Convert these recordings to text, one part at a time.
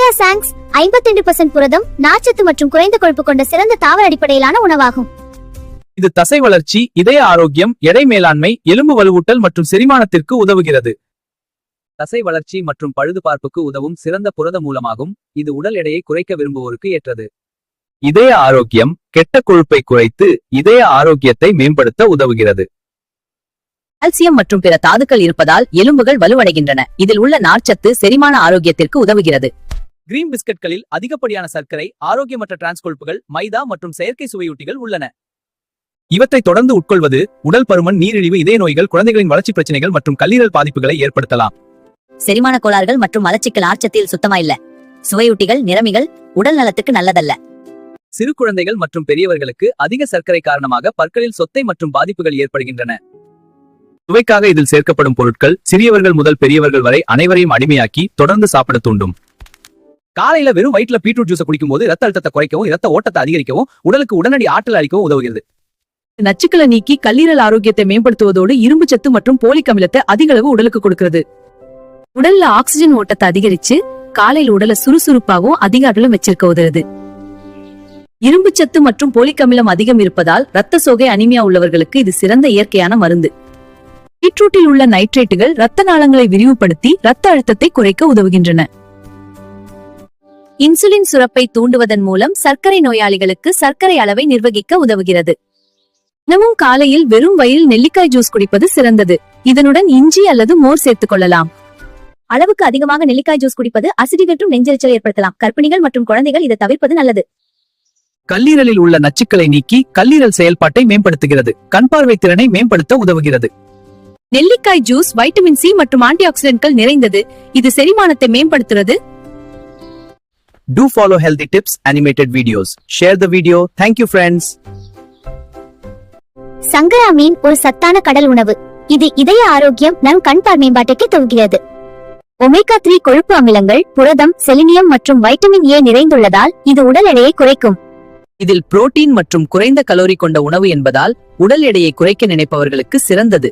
Soya songs 52% புரதம், நார்ச்சத்து மற்றும் குறைந்த கொழுப்பு கொண்ட சிறந்த தாவர அடிப்படையிலான உணவாகும். இது தசை வளர்ச்சி, இதய ஆரோக்கியம், எடை மேலாண்மை, எலும்பு வலுவூட்டல் மற்றும் செரிமானத்திற்கு உதவுகிறது. தசை வளர்ச்சி மற்றும் பழுதுபார்ப்புக்கு உதவும் சிறந்த புரத மூலமாகும். இது உடல் எடையை குறைக்க விரும்புவோருக்கு ஏற்றது. இதய ஆரோக்கியம், கெட்ட கொழுப்பை குறைத்து இதய ஆரோக்கியத்தை மேம்படுத்த உதவுகிறது. கால்சியம் மற்றும் பிற தாதுக்கள் இருப்பதால் எலும்புகள் வலுவடைகின்றன. இதில் உள்ள நார்ச்சத்து செரிமான ஆரோக்கியத்திற்கு உதவுகிறது. கிரீன் பிஸ்கட்களில் அதிகப்படியான சர்க்கரை, ஆரோக்கியமற்ற டிரான்ஸ் கொழுப்புகள், மைதா மற்றும் செயற்கை சுவையூட்டிகள் உள்ளன. இவற்றை தொடர்ந்து உட்கொள்வது உடல் பருமன், நீரிழிவு, இதய நோய்கள், குழந்தைகளின் வளர்ச்சி பிரச்சனைகள் மற்றும் கல்லீரல் பாதிப்புகளை ஏற்படுத்தலாம். செரிமான கோளாறுகள் மற்றும் மலச்சிக்கல் நார்ச்சத்தில் சுத்தமா இல்ல. சுவையூட்டிகள், நிறமிகள் உடல் நலத்துக்கு நல்லதல்ல. சிறு குழந்தைகள் மற்றும் பெரியவர்களுக்கு அதிக சர்க்கரை காரணமாக பற்களில் சொத்தை மற்றும் பாதிப்புகள் ஏற்படுகின்றன. சுவைக்காக இதில் சேர்க்கப்படும் பொருட்கள் சிறியவர்கள் முதல் பெரியவர்கள் வரை அனைவரையும் அடிமையாக்கி தொடர்ந்து சாப்பிட தூண்டும். காலையில வெறும் வயிற்றுல பீட்ரூட் ஜூஸ் குடிக்கும் போது ரத்த அழுத்தத்தை குறைக்கவும், இரத்த ஓட்டத்தை அதிகரிக்கவும், உடலுக்கு உடனடி ஆற்றல் அளிக்கவும் உதவுகிறது. நச்சுக்களை நீக்கி கல்லீரல் ஆரோக்கியத்தை மேம்படுத்துவதோடு இரும்பு சத்து மற்றும் போலிக் அமிலத்தை அதிக அளவு உடலுக்கு கொடுக்கிறது. உடல்ல ஆக்சிஜன் ஓட்டத்தை அதிகரிச்சு காலையில் உடலை சுறுசுறுப்பாகவும் அதிக அகலம் வச்சிருக்க உதவுது. இரும்பு சத்து மற்றும் போலிக் அமிலம் அதிகம் இருப்பதால் ரத்த சோகை, அனிமியா உள்ளவர்களுக்கு இது சிறந்த இயற்கையான மருந்து. பீட்ரூட்டில் உள்ள நைட்ரேட்டுகள் ரத்த நாளங்களை விரிவுபடுத்தி ரத்த அழுத்தத்தை குறைக்க உதவுகின்றன. இன்சுலின் சுரப்பை தூண்டுவதன் மூலம் சர்க்கரை நோயாளிகளுக்கு சர்க்கரை அளவை நிர்வகிக்க உதவுகிறது. தினமும் காலையில் வெறும் வயிறில் நெல்லிக்காய் ஜூஸ் குடிப்பது சிறந்தது. இதனுடன் இஞ்சி அல்லது மோர் சேர்த்துக் கொள்ளலாம். அளவுக்கு அதிகமாக நெல்லிக்காய் ஜூஸ் குடிப்பது அசிடி மற்றும் நெஞ்செரிச்சல் ஏற்படுத்தலாம். கர்ப்பிணிகள் மற்றும் குழந்தைகள் இதை தவிர்ப்பது நல்லது. கல்லீரலில் உள்ள நச்சுக்களை நீக்கி கல்லீரல் செயல்பாட்டை மேம்படுத்துகிறது. கண் பார்வை திறனை மேம்படுத்த உதவுகிறது. நெல்லிக்காய் ஜூஸ் வைட்டமின் சி மற்றும் ஆன்டி ஆக்சிடென்ட்கள் நிறைந்தது. இது செரிமானத்தை மேம்படுத்துறது. Do follow healthy tips animated videos. Share the video. Thank you friends. சங்கரா மீன் ஒரு சத்தான கடல் உணவு. இது இதய ஆரோக்கியம், நம் கண் பார் மேம்பாட்டுக்கு உதவுகிறது. ஒமேகா 3 கொழுப்பு அமிலங்கள், புரதம், செலினியம் மற்றும் வைட்டமின் ஏ நிறைந்துள்ளதால் இது உடல் எடையை குறைக்கும். இதில் புரோட்டீன் மற்றும் குறைந்த கலோரி கொண்ட உணவு என்பதால் உடல் எடையை குறைக்க நினைப்பவர்களுக்கு சிறந்தது.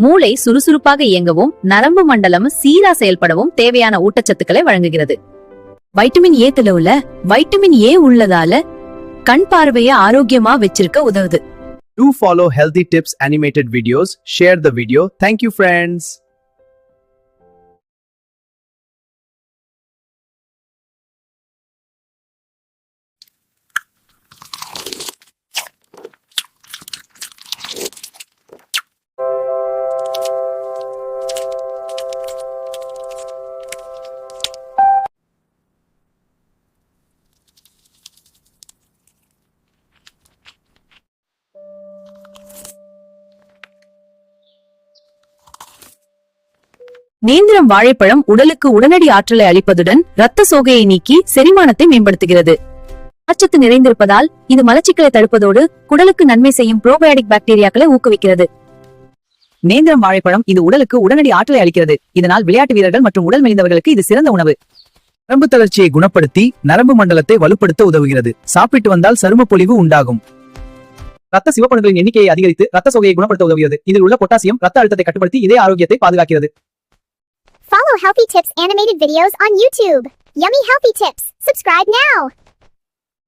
மூளை சுறுசுறுப்பாக இயங்கவும் நரம்பு மண்டலம் சீரா செயல்படவும் தேவையான ஊட்டச்சத்துக்களை வழங்குகிறது. வைட்டமின் ஏ உள்ள வைட்டமின் ஏ உள்ளதால கண் பார்வையை ஆரோக்கியமா வச்சிருக்க உதவுது. Do follow healthy tips animated videos. Share the video. Thank you friends. நேந்திரம் வாழைப்பழம் உடலுக்கு உடனடி ஆற்றலை அளிப்பதுடன் இரத்த சோகையை நீக்கி செரிமானத்தை மேம்படுத்துகிறது. நார்ச்சத்து நிறைந்திருப்பதால் இது மலச்சிக்கலை தடுப்பதோடு குடலுக்கு நன்மை செய்யும் புரோபயோட்டிக் பாக்டீரியாக்களை ஊக்குவிக்கிறது. நேந்திரம் வாழைப்பழம் இது உடலுக்கு உடனடி ஆற்றலை அளிக்கிறது. இதனால் விளையாட்டு வீரர்கள் மற்றும் உடல் மெலிந்தவர்களுக்கு இது சிறந்த உணவு. நரம்பு தளர்ச்சியை குணப்படுத்தி நரம்பு மண்டலத்தை வலுப்படுத்த உதவுகிறது. சாப்பிட்டு வந்தால் சரும பொலிவு உண்டாகும். ரத்த சிவப்பணுக்களின் எண்ணிக்கையை அதிகரித்து ரத்த சோகையை குணப்படுத்த உதவுகிறது. இதில் உள்ள பொட்டாசியம் ரத்த அழுத்தத்தை கட்டுப்படுத்தி இதய ஆரோக்கியத்தை பாதுகாக்கிறது. Follow Healthy Tips animated videos on YouTube. Yummy Healthy Tips. Subscribe now.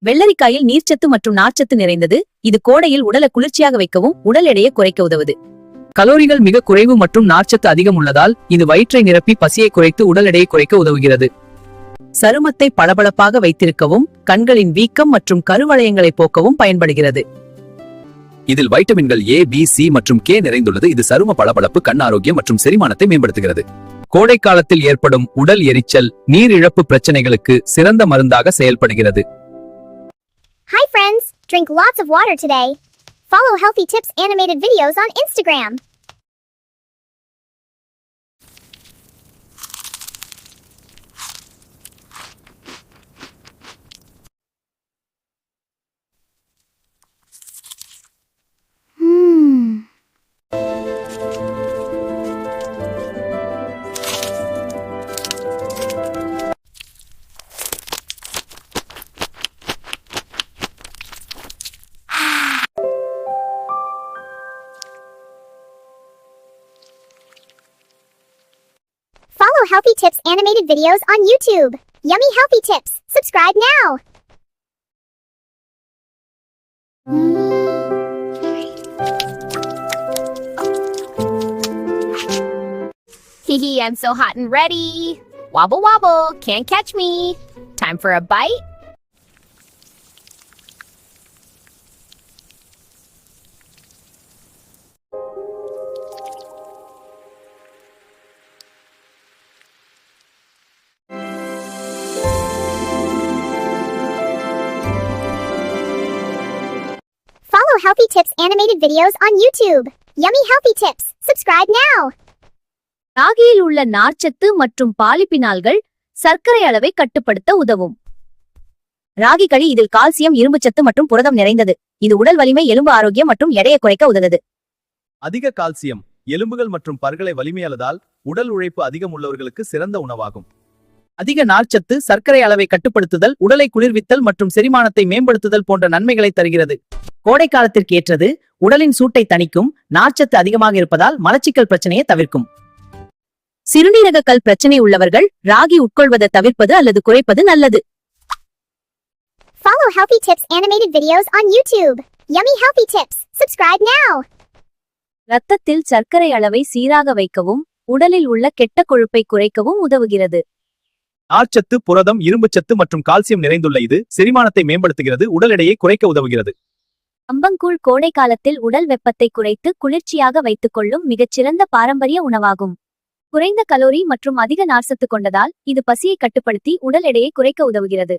வெள்ளரிக்காயில் நீர்ச்சத்து மற்றும் நார்ச்சத்து நிறைந்தது. இது கோடையில் உடலை குளிர்ச்சியாக வைக்கவும் உடல் எடையை குறைக்க உதவுது. கலோரிகள் மிக குறைவு மற்றும் நார்ச்சத்து அதிகம் உள்ளதால் இது வயிற்றை நிரப்பி பசியை குறைத்து உடல் எடையை குறைக்க உதவுகிறது. சருமத்தை பளபளப்பாக வைத்திருக்கவும் கண்களின் வீக்கம் மற்றும் கருவளையங்களை போக்கவும் பயன்படுகிறது. இதில் வைட்டமின்கள் ஏ, பி, சி மற்றும் கே நிறைந்துள்ளது. இது சரும பளபளப்பு, கண் ஆரோக்கியம் மற்றும் செரிமானத்தை மேம்படுத்துகிறது. கோடை காலத்தில் ஏற்படும் உடல் எரிச்சல், நீர் இழப்பு பிரச்சனைகளுக்கு சிறந்த மருந்தாக செயல்படுகிறது. Hi friends, drink lots of water today. Follow Healthy Tips animated videos on Instagram. Healthy Tips animated videos on YouTube. Yummy Healthy Tips. Subscribe now. Hehe, I'm so hot and ready. Wobble wobble, can't catch me. Time for a bite. Follow Healthy Tips animated videos on YouTube. Yummy Healthy Tips. Subscribe now. ராகியில் உள்ள நார்ச்சத்து மற்றும் பாலிபினால்கள் சர்க்கரை அளவை கட்டுப்படுத்த உதவும். ராகி களி இதில் calcium, இரும்புச்சத்து மற்றும் புரதம் நிறைந்தது. இது உடல் வலிமை, எலும்பு ஆரோக்கியம் மற்றும் எடையை குறைக்க உதவுது. அதிக கால்சியம் எலும்புகள் மற்றும் பற்களை வலிமையாளதால் உடல் உழைப்பு அதிகம் உள்ளவர்களுக்கு சிறந்த உணவாகும். அதிக நார்ச்சத்து சர்க்கரை அளவை கட்டுப்படுத்துதல், உடலை குளிர்வித்தல் மற்றும் செரிமானத்தை மேம்படுத்துதல் போன்ற நன்மைகளை தருகிறது. கோடை காலத்திற்கு ஏற்றது, உடலின் சூட்டை தணிக்கும், நார்ச்சத்து அதிகமாக இருப்பதால் மலச்சிக்கல் பிரச்சனையை தவிர்க்கும். சிறுநீரக கல் பிரச்சனை உள்ளவர்கள் ராகி உட்கொள்வதை தவிர்ப்பது அல்லது குறைப்பது நல்லது. Follow Healthy Tips animated videos on YouTube. Yummy Healthy Tips. Subscribe now. இரத்தத்தில் சர்க்கரை அளவை சீராக வைக்கவும், உடலில் உள்ள கெட்ட கொழுப்பை குறைக்கவும் உதவுகிறது. நார்ச்சத்து, புரதம், இரும்புச்சத்து மற்றும் கால்சியம் நிறைந்துள்ள இது செரிமானத்தை மேம்படுத்துகிறது, உடல் எடையை குறைக்க உதவுகிறது. கம்பங்கூழ் கோடை காலத்தில் உடல் வெப்பத்தை குறைத்து குளிர்ச்சியாக வைத்துக் கொள்ளும் மிகச்சிறந்த பாரம்பரிய உணவாகும். குறைந்த கலோரி மற்றும் அதிக நார்ச்சத்து கொண்டதால் இது பசியை கட்டுப்படுத்தி உடல் எடையை குறைக்க உதவுகிறது.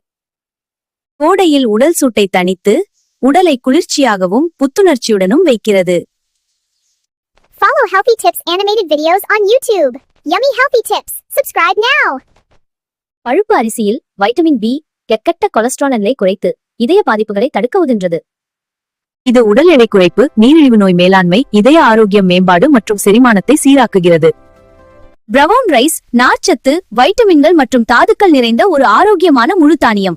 கோடையில் உடல் சூட்டை தணித்து உடலை குளிர்ச்சியாகவும் புத்துணர்ச்சியுடனும் வைக்கிறது. Follow Healthy Tips animated videos on YouTube. Yummy Healthy Tips. Subscribe now. பழுப்பு அரிசியில் வைட்டமின் பி கெட்ட கொலஸ்ட்ராலை குறைத்து இதய பாதிப்புகளை தடுக்க உதவுகின்றது. இது உடல் எடை குறைப்பு, நீரிழிவு நோய் மேலாண்மை, இதய ஆரோக்கியம் மேம்பாடு மற்றும் செரிமானத்தை சீராக்குகிறது. பிரவுன் ரைஸ் நார்ச்சத்து, வைட்டமின்கள் மற்றும் தாதுக்கள் நிறைந்த ஒரு ஆரோக்கியமான முழு தானியம்.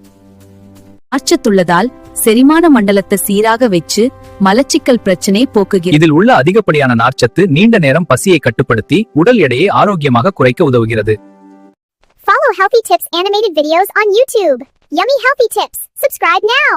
நார்ச்சத்துள்ளதால் செரிமான மண்டலத்தை சீராக வச்சு மலச்சிக்கல் பிரச்சனை போக்குகிறது. இதில் உள்ள அதிகப்படியான நார்ச்சத்து நீண்ட நேரம் பசியை கட்டுப்படுத்தி உடல் எடையை ஆரோக்கியமாக குறைக்க உதவுகிறது. Follow Healthy Tips animated videos on YouTube. Yummy Healthy Tips. Subscribe now.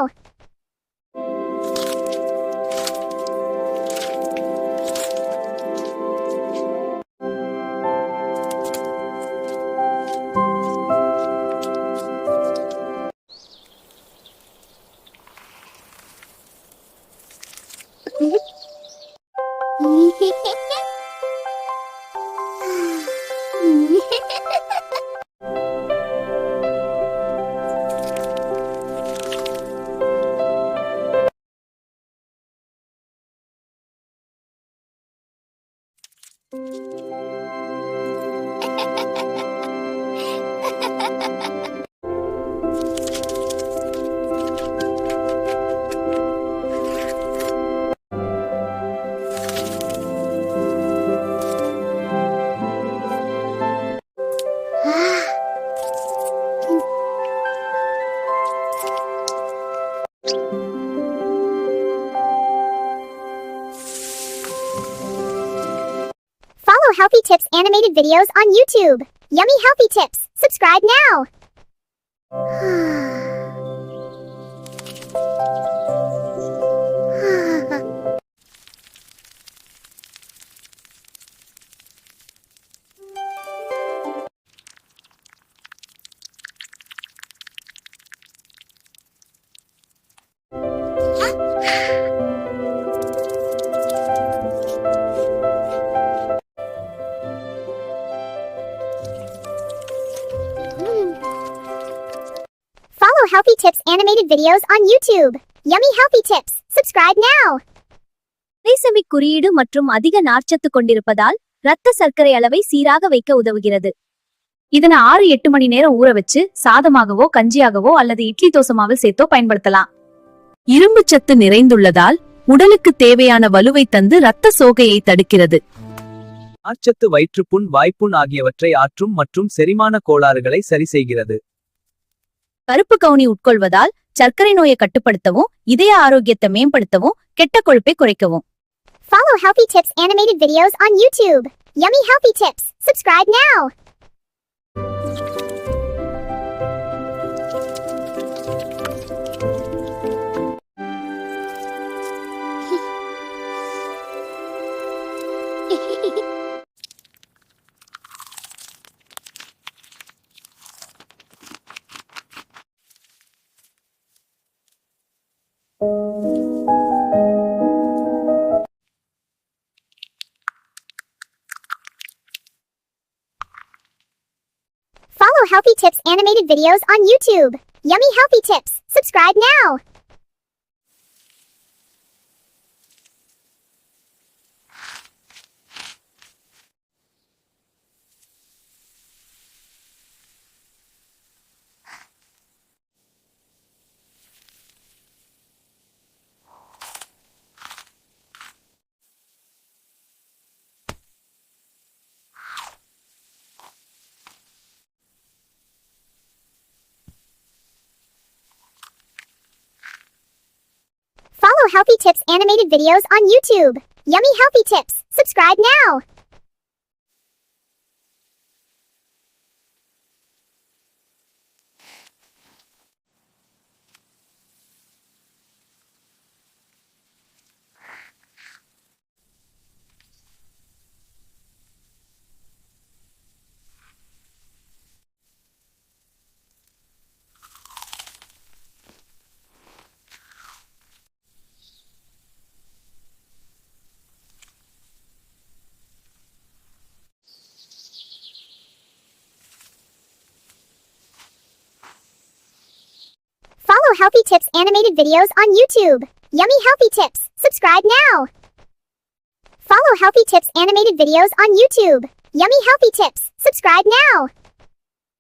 Follow Healthy Tips animated videos on YouTube. Yummy Healthy Tips. Subscribe now. Follow Healthy Tips animated videos on YouTube. Yummy Healthy Tips. Subscribe now. Glycaemic குறியீடு மற்றும் அதிக நார்ச்சத்து கொண்டிருப்பதால் இரத்த சர்க்கரை அளவை சீராக வைக்க உதவுகிறது. இதனை 6-8 மணி நேரம் ஊற வச்சு சாதமாகவோ கஞ்சியாகவோ அல்லது இட்லி தோசமாவில் சேர்த்தோ பயன்படுத்தலாம். இரும்பு சத்து நிறைந்துள்ளதால் உடலுக்கு தேவையான வலுவை தந்து இரத்த சோகையை தடுக்கிறது. நார்ச்சத்து வயிற்றுப்புண், வாய்ப்புண் ஆகியவற்றை ஆற்றும் மற்றும் செரிமான கோளாறுகளை சரி செய்கிறது. கருப்பு கவுனி உட்கொள்வதால் சர்க்கரை நோயை கட்டுப்படுத்தவும், இதய ஆரோக்கியத்தை மேம்படுத்தவும், கெட்ட கொழுப்பை குறைக்கவும். Follow Healthy Tips animated videos on YouTube. Yummy Healthy Tips. Subscribe now. Tips animated videos on YouTube. Yummy healthy tips. Subscribe now. Follow Healthy Tips animated videos on YouTube. Yummy healthy tips. Subscribe now. Follow Healthy Tips animated videos on YouTube. Yummy healthy tips. Subscribe now. Follow Healthy Tips animated videos on YouTube. Yummy healthy tips. Subscribe now.